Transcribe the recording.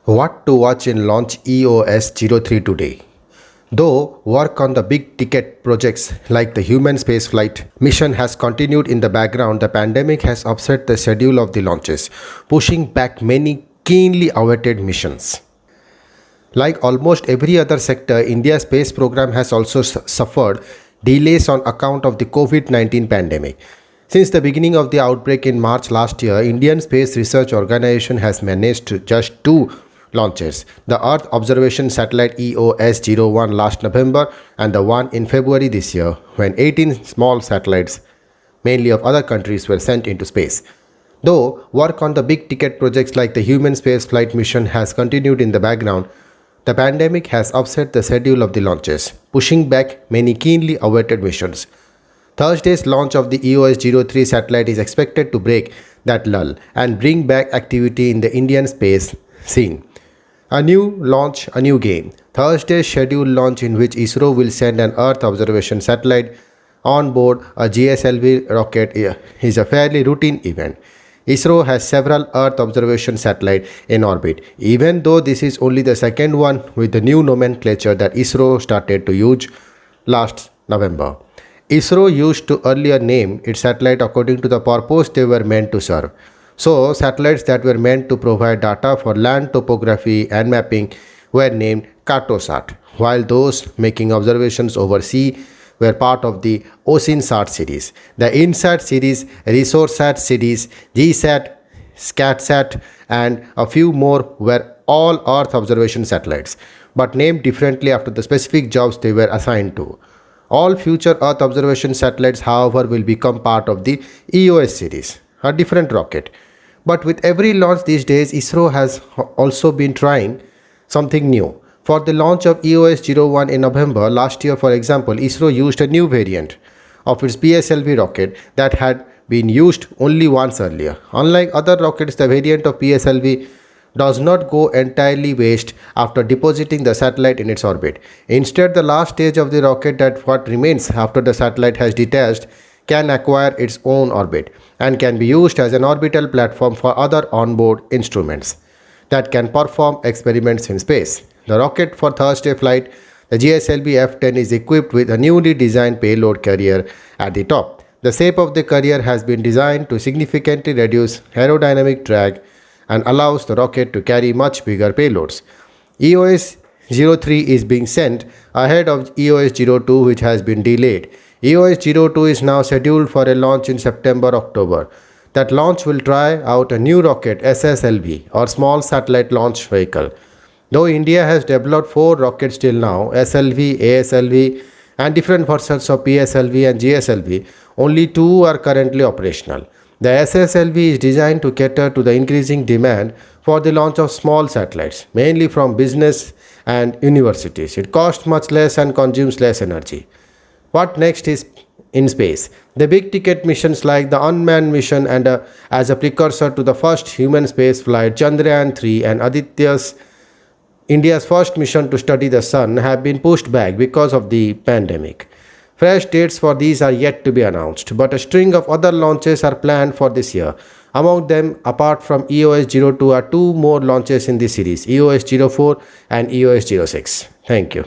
What to watch in launch EOS-03 today? Though work on the big ticket projects like the human spaceflight mission has continued in the background, the pandemic has upset the schedule of the launches, pushing back many keenly awaited missions. Like almost every other sector, India's space program has also suffered delays on account of the COVID-19 pandemic. Since the beginning of the outbreak in March last year, Indian Space Research Organization has managed just two launches, the Earth Observation Satellite EOS-01 last November and the one in February this year, when 18 small satellites, mainly of other countries, were sent into space. Though work on the big ticket projects like the human spaceflight mission has continued in the background, the pandemic has upset the schedule of the launches, pushing back many keenly awaited missions. Thursday's launch of the EOS-03 satellite is expected to break that lull and bring back activity in the Indian space scene. A new launch, a new game. Thursday's scheduled launch, in which ISRO will send an Earth observation satellite on board a GSLV rocket, is a fairly routine event. ISRO has several Earth observation satellites in orbit, even though this is only the second one with the new nomenclature that ISRO started to use last November. ISRO used to earlier name its satellite according to the purpose they were meant to serve. So, satellites that were meant to provide data for land topography and mapping were named Cartosat, while those making observations over sea were part of the OSINSAT series. The INSAT series, RESOURCESat series, GSAT, SCATSAT, and a few more were all Earth observation satellites, but named differently after the specific jobs they were assigned to. All future Earth observation satellites, however, will become part of the EOS series, a different rocket. But with every launch these days, ISRO has also been trying something new. For the launch of EOS-01 in November last year, for example, ISRO used a new variant of its PSLV rocket that had been used only once earlier. Unlike other rockets, the variant of PSLV does not go entirely waste after depositing the satellite in its orbit. Instead, the last stage of the rocket, that what remains after the satellite has detached, can acquire its own orbit and can be used as an orbital platform for other onboard instruments that can perform experiments in space. The rocket for Thursday flight, the GSLV F-10, is equipped with a newly designed payload carrier at the top. The shape of the carrier has been designed to significantly reduce aerodynamic drag and allows the rocket to carry much bigger payloads. EOS-03 is being sent ahead of EOS-02, which has been delayed. EOS-02 is now scheduled for a launch in September-October. That launch will try out a new rocket, SSLV, or Small Satellite Launch Vehicle. Though India has developed 4 rockets till now, SLV, ASLV, and different versions of PSLV and GSLV, only 2 are currently operational. The SSLV is designed to cater to the increasing demand for the launch of small satellites, mainly from business and universities. It costs much less and consumes less energy. What next is in space? The big ticket missions like the unmanned mission and as a precursor to the first human space flight, Chandrayaan-3, and Aditya's India's first mission to study the sun, have been pushed back because of the pandemic. Fresh dates for these are yet to be announced, but a string of other launches are planned for this year. Among them, apart from EOS-02, are 2 more launches in this series, EOS-04 and EOS-06. Thank you.